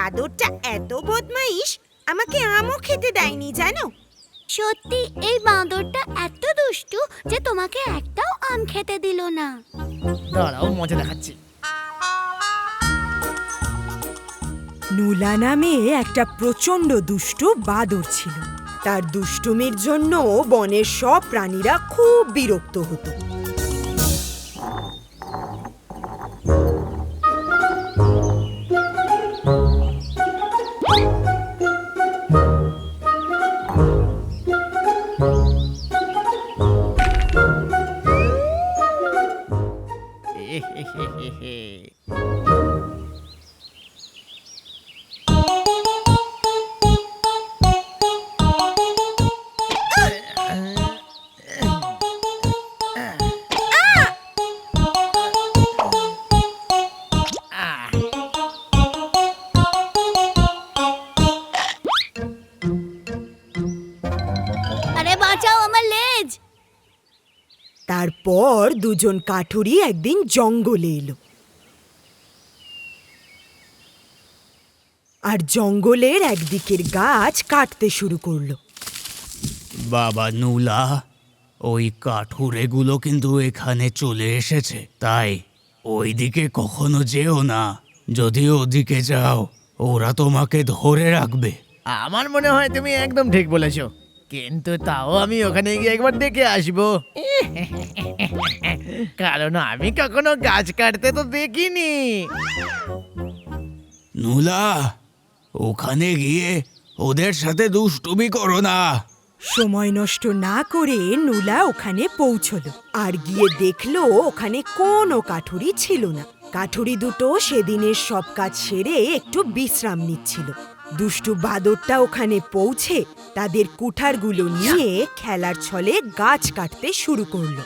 বাঁদরটা এত বদমাইশ, আমাকে আমও খেতে দেয়নি জানো। সত্যি এই বাঁদরটা এত দুষ্টু যে তোমাকে একটাও আম খেতে দিল না। দাঁড়াও, মজা দেখাচ্ছি। নুলা নামে একটা প্রচন্ড দুষ্টু বাদর ছিল। তার দুষ্টুমির জন্য বনের সব প্রাণীরা খুব বিরক্ত হতো। আরে বাঁচাও আমার লেজ। তারপর দুজন কাঠুরি একদিন জঙ্গলে এলো। আর জঙ্গলের একদিকের গাছ কাটতে শুরু করলো। বাবা নুলা, ওই কাঠুরেগুলো কিন্তু এখানে চলে এসেছে, তাই ওইদিকে কখনো যেও না। যদি ওদিকে যাও ওরা তোমাকে ধরে রাখবে। আমার মনে হয় তুমি একদম ঠিক বলেছো, কিন্তু তাও আমি ওখানে গিয়ে একবার দেখে আসবো। কারণ আমি কখনো গাছ কাটতে তো দেখিনি। নুলা, ওখানে গিয়ে ওদের সাথে দুষ্টুমি করো না। সময় নষ্ট না করে নুলা ওখানে পৌঁছলো আর গিয়ে দেখলো ওখানে কোনো কাঠুরি ছিল না। কাঠুরি দুটো সেদিনের সব কাজ সেরে একটু বিশ্রাম নিচ্ছিল। দুষ্টু বাদরটা ওখানে পৌঁছে তাদের কুঠারগুলো নিয়ে খেলার ছলে গাছ কাটতে শুরু করলো।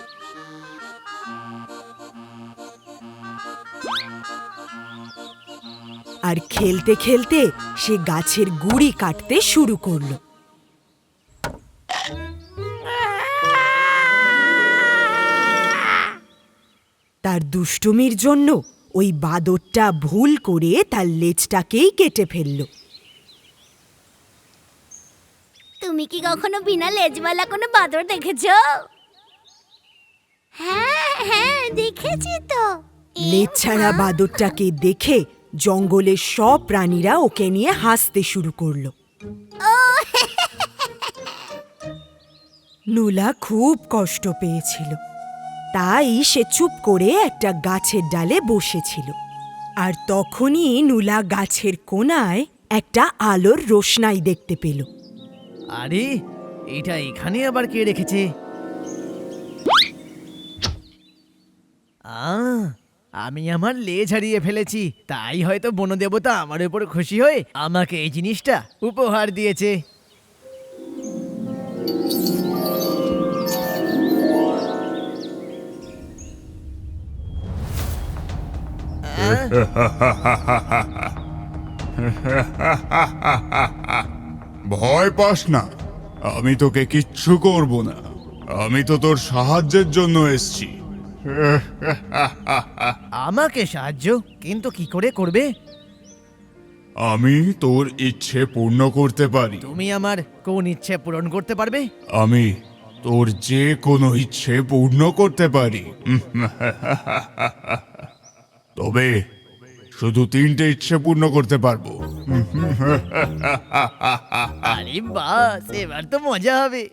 আর খেলতে খেলতে সে গাছের গুড়ি কাটতে শুরু করলো। তার দুষ্টুমির জন্য ওই বাদরটা ভুল করে তার লেজটাকেই কেটে ফেলল। তুমি কি কখনো বিনা লেজওয়ালা কোনো বাঁদর দেখেছো? হ্যাঁ হ্যাঁ, দেখেছি তো। লেজ ছাড়া বাদরটাকে দেখে জঙ্গলের সব প্রাণীরা ওকে নিয়ে হাসতে শুরু করলো। নুলা খুব কষ্ট পেয়েছিল, তাই সে চুপ করে একটা গাছের ডালে বসেছিল। আর তখনই নুলা গাছের কোণায় একটা আলোর রোশনাই দেখতে পেল। আরে, এটা এখানে আবার কে রেখেছে? আমি আমার লেজ হারিয়ে ফেলেছি, তাই হয়তো বনদেবতা আমার উপর খুশি হয়ে আমাকে এই জিনিসটা উপহার দিয়েছে। ভয় পাস না, আমি তোকে কিচ্ছু করব না। আমি তো তোর সাহায্যের জন্য এসেছি। আমাকে সাহায্য? কিন্তু কি করে করবে? আমি তোর ইচ্ছে পূর্ণ করতে পারি। তুমি আমার কোন ইচ্ছে পূরণ করতে পারবে? আমি তোর যে কোনো ইচ্ছে পূর্ণ করতে পারি। তবে শুধু 3টে ইচ্ছে পূর্ণ করতে পারবো। আরে বাস, এবার তো মজা হবে।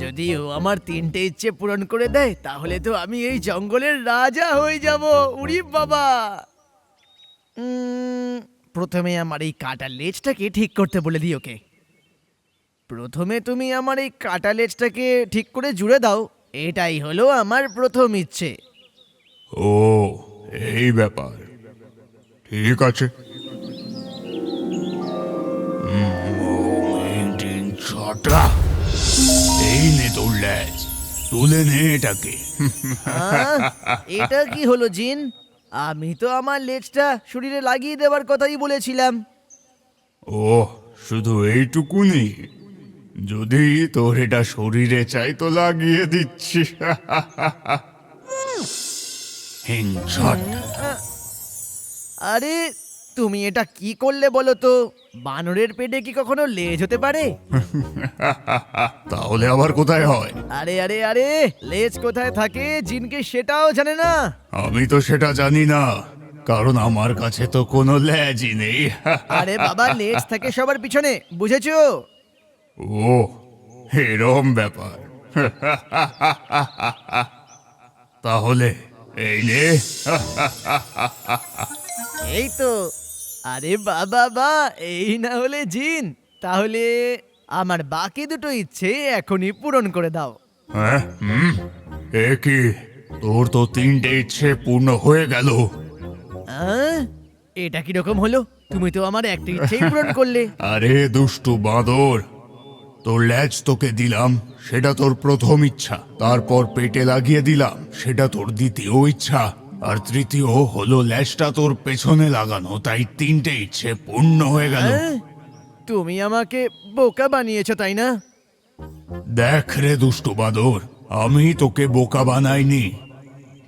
যদি ও আমার 3টে ইচ্ছে পূরণ করে দেয় তাহলে তো আমি এই জঙ্গলের রাজা হয়ে যাব। উরি বাবা! প্রথমে আমার এই কাটা লেজটাকে ঠিক করতে বলে দিই ওকে। প্রথমে তুমি আমার এই কাটা লেজটাকে ঠিক করে জুড়ে দাও। এটাই হলো আমার প্রথম ইচ্ছে। ও, এই ব্যাপার, ঠিক আছে। এই নে তোর লেজ, তুলে নে এটাকে। এটা কি হলো জিন? আমি তো আমার লেজটা শরীরে লাগিয়ে দেওয়ার কথাই বলেছিলাম। ও, শুধু এইটুকুনি? যদি তোর এটা শরীরে চাই তো লাগিয়ে দিচ্ছি। হিংসট। আরে তুমি এটা কি করলে বলো তো? বানরের পেটে কি কখনো লেজ হতে পারে? তাহলে আবার কোথায় হয়? আরে আরে আরে, লেজ কোথায় থাকে জিনকে সেটাও জানে না। আমি তো সেটা জানি না, কারণ আমার কাছে তো কোনো লেজই নেই। আরে বাবা, লেজ থাকে সবার পিছনে, বুঝেছো? ও, এরম ব্যাপার। তাহলে এই নে। এই তো। আরে বাবা বা, এই না হলে জিন। তাহলে আমার বাকি দুটো ইচ্ছে এখনই পূরণ করে দাও। হ্যাঁ? এ কি, তোর তো 3টে ইচ্ছে পূর্ণ হয়ে গেল। আহ? এটা কিরকম হলো? তুমি তো আমার একটা ইচ্ছেই পূরণ করলে। আরে দুষ্টু বাঁদর, তোর ল্যাজ তোকে দিলাম, সেটা তোর প্রথম ইচ্ছা। তারপর পেটে লাগিয়ে দিলাম, সেটা তোর দ্বিতীয় ইচ্ছা। আর তৃতীয় হলো ল্যাজটা তোর পেছনে লাগানো, তাই 3টে ইচ্ছে পূর্ণ হয়ে গেল। আহ? তুমি আমাকে বোকা বানিয়েছো, তাই না? দেখ রে দুষ্টু বাঁদর, আমি তোকে বোকা বানাইনি।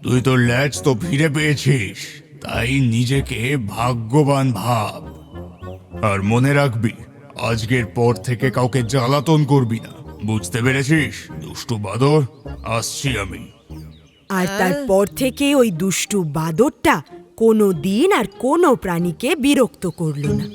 তুই তোর ল্যাজ তো ফিরে পেয়েছিস, তাই নিজেকে ভাগ্যবান ভাব। আর মনে রাখবি, আজকের পর থেকে কাউকে জ্বালাতন করবি না, বুঝতে পেরেছিস দুষ্টু বাঁদর? আসছি আমি। আর তারপর থেকে ওই দুষ্টু বাদরটা কোনো দিন আর কোনো প্রাণীকে বিরক্ত করলো না।